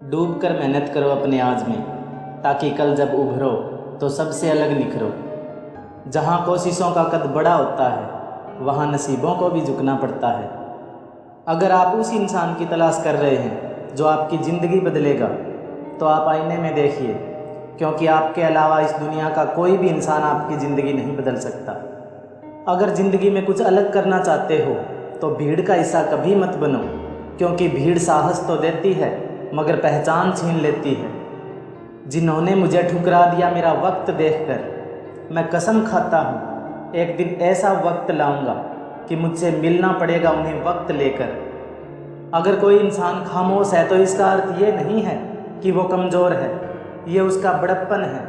डूब कर मेहनत करो अपने आज में, ताकि कल जब उभरो तो सबसे अलग निखरो। जहाँ कोशिशों का कद बड़ा होता है, वहाँ नसीबों को भी झुकना पड़ता है। अगर आप उस इंसान की तलाश कर रहे हैं जो आपकी ज़िंदगी बदलेगा, तो आप आईने में देखिए, क्योंकि आपके अलावा इस दुनिया का कोई भी इंसान आपकी ज़िंदगी नहीं बदल सकता। अगर ज़िंदगी में कुछ अलग करना चाहते हो तो भीड़ का हिस्सा कभी मत बनो, क्योंकि भीड़ साहस तो देती है मगर पहचान छीन लेती है। जिन्होंने मुझे ठुकरा दिया मेरा वक्त देखकर, मैं कसम खाता हूँ एक दिन ऐसा वक्त लाऊंगा कि मुझसे मिलना पड़ेगा उन्हें वक्त लेकर। अगर कोई इंसान खामोश है तो इसका अर्थ ये नहीं है कि वो कमज़ोर है, ये उसका बड़प्पन है,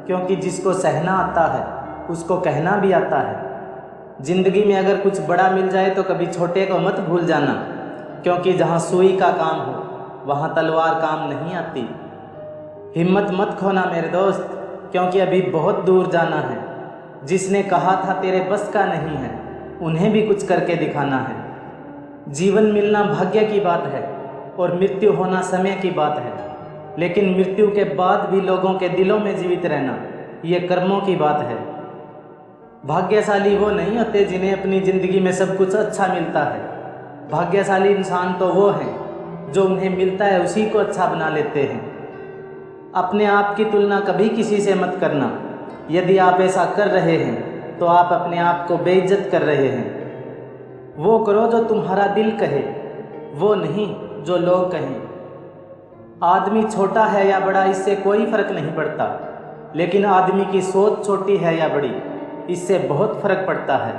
क्योंकि जिसको सहना आता है उसको कहना भी आता है। ज़िंदगी में अगर कुछ बड़ा मिल जाए तो कभी छोटे को मत भूल जाना, क्योंकि जहाँ सुई का काम हो वहाँ तलवार काम नहीं आती। हिम्मत मत खोना मेरे दोस्त, क्योंकि अभी बहुत दूर जाना है। जिसने कहा था तेरे बस का नहीं है, उन्हें भी कुछ करके दिखाना है। जीवन मिलना भाग्य की बात है और मृत्यु होना समय की बात है, लेकिन मृत्यु के बाद भी लोगों के दिलों में जीवित रहना ये कर्मों की बात है। भाग्यशाली वो नहीं होते जिन्हें अपनी ज़िंदगी में सब कुछ अच्छा मिलता है। भाग्यशाली इंसान तो वो हैं जो उन्हें मिलता है उसी को अच्छा बना लेते हैं। अपने आप की तुलना कभी किसी से मत करना। यदि आप ऐसा कर रहे हैं तो आप अपने आप को बेइज्जत कर रहे हैं। वो करो जो तुम्हारा दिल कहे, वो नहीं जो लोग कहें। आदमी छोटा है या बड़ा इससे कोई फ़र्क नहीं पड़ता, लेकिन आदमी की सोच छोटी है या बड़ी इससे बहुत फ़र्क पड़ता है।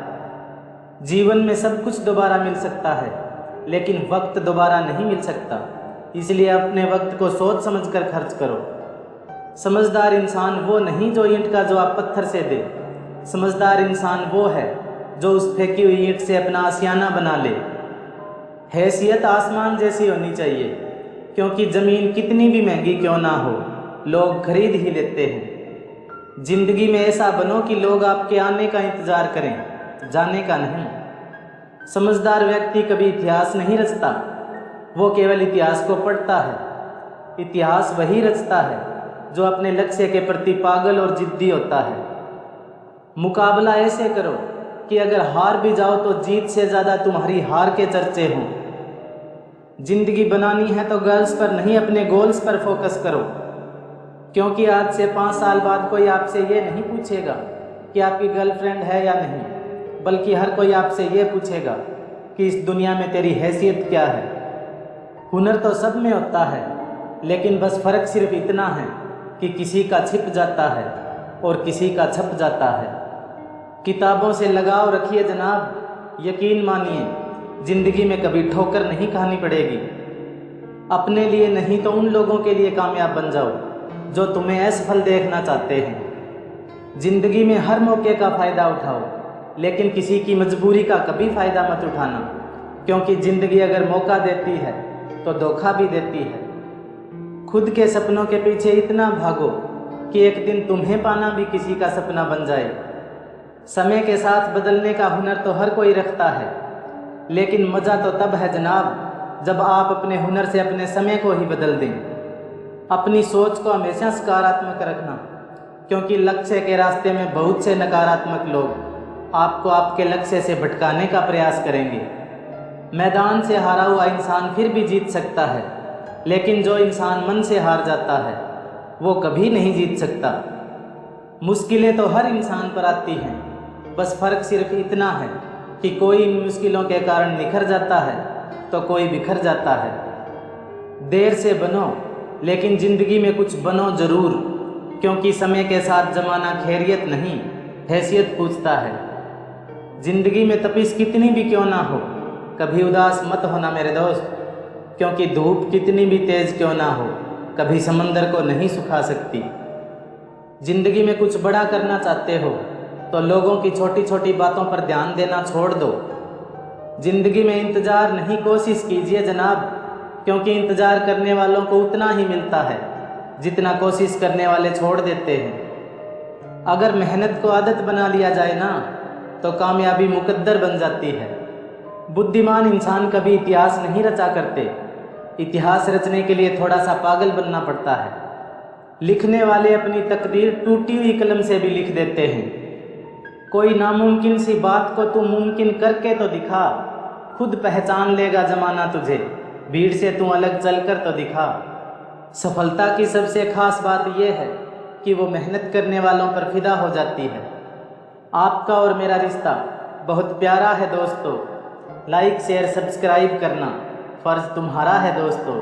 जीवन में सब कुछ दोबारा मिल सकता है, लेकिन वक्त दोबारा नहीं मिल सकता। इसलिए अपने वक्त को सोच समझकर खर्च करो। समझदार इंसान वो नहीं जो ईंट का जवाब पत्थर से दे। समझदार इंसान वो है जो उस फेंकी हुई ईंट से अपना आशियाना बना ले। हैसियत आसमान जैसी होनी चाहिए, क्योंकि ज़मीन कितनी भी महंगी क्यों ना हो, लोग खरीद ही लेते हैं। ज़िंदगी में ऐसा बनो कि लोग आपके आने का इंतज़ार करें, जाने का नहीं। समझदार व्यक्ति कभी इतिहास नहीं रचता, वो केवल इतिहास को पढ़ता है। इतिहास वही रचता है जो अपने लक्ष्य के प्रति पागल और जिद्दी होता है। मुकाबला ऐसे करो कि अगर हार भी जाओ तो जीत से ज़्यादा तुम्हारी हार के चर्चे हों। ज़िंदगी बनानी है तो गर्ल्स पर नहीं अपने गोल्स पर फोकस करो, क्योंकि आज से 5 साल बाद कोई आपसे ये नहीं पूछेगा कि आपकी गर्लफ्रेंड है या नहीं, बल्कि हर कोई आपसे ये पूछेगा कि इस दुनिया में तेरी हैसियत क्या है। हुनर तो सब में होता है, लेकिन बस फ़र्क सिर्फ इतना है कि किसी का छिप जाता है और किसी का छप जाता है। किताबों से लगाव रखिए जनाब, यकीन मानिए ज़िंदगी में कभी ठोकर नहीं खानी पड़ेगी। अपने लिए नहीं तो उन लोगों के लिए कामयाब बन जाओ जो तुम्हें असफल देखना चाहते हैं। ज़िंदगी में हर मौके का फ़ायदा उठाओ, लेकिन किसी की मजबूरी का कभी फ़ायदा मत उठाना, क्योंकि ज़िंदगी अगर मौका देती है तो धोखा भी देती है। खुद के सपनों के पीछे इतना भागो कि एक दिन तुम्हें पाना भी किसी का सपना बन जाए। समय के साथ बदलने का हुनर तो हर कोई रखता है, लेकिन मज़ा तो तब है जनाब जब आप अपने हुनर से अपने समय को ही बदल दें। अपनी सोच को हमेशा सकारात्मक रखना, क्योंकि लक्ष्य के रास्ते में बहुत से नकारात्मक लोग आपको आपके लक्ष्य से भटकाने का प्रयास करेंगे। मैदान से हारा हुआ इंसान फिर भी जीत सकता है, लेकिन जो इंसान मन से हार जाता है वो कभी नहीं जीत सकता। मुश्किलें तो हर इंसान पर आती हैं, बस फ़र्क सिर्फ इतना है कि कोई इन मुश्किलों के कारण निखर जाता है तो कोई बिखर जाता है। देर से बनो, लेकिन ज़िंदगी में कुछ बनो ज़रूर, क्योंकि समय के साथ ज़माना खैरियत नहीं हैसियत पूछता है। ज़िंदगी में तपिश कितनी भी क्यों ना हो, कभी उदास मत होना मेरे दोस्त, क्योंकि धूप कितनी भी तेज़ क्यों ना हो, कभी समंदर को नहीं सुखा सकती। ज़िंदगी में कुछ बड़ा करना चाहते हो तो लोगों की छोटी छोटी बातों पर ध्यान देना छोड़ दो। ज़िंदगी में इंतज़ार नहीं कोशिश कीजिए जनाब, क्योंकि इंतज़ार करने वालों को उतना ही मिलता है जितना कोशिश करने वाले छोड़ देते हैं। अगर मेहनत को आदत बना लिया जाए ना, तो कामयाबी मुकद्दर बन जाती है। बुद्धिमान इंसान कभी इतिहास नहीं रचा करते, इतिहास रचने के लिए थोड़ा सा पागल बनना पड़ता है। लिखने वाले अपनी तकदीर टूटी हुई कलम से भी लिख देते हैं। कोई नामुमकिन सी बात को तू मुमकिन करके तो दिखा, खुद पहचान लेगा ज़माना तुझे, भीड़ से तू अलग चल कर तो दिखा। सफलता की सबसे ख़ास बात यह है कि वो मेहनत करने वालों पर फिदा हो जाती है। आपका और मेरा रिश्ता बहुत प्यारा है दोस्तों, लाइक शेयर सब्सक्राइब करना फ़र्ज़ तुम्हारा है दोस्तों।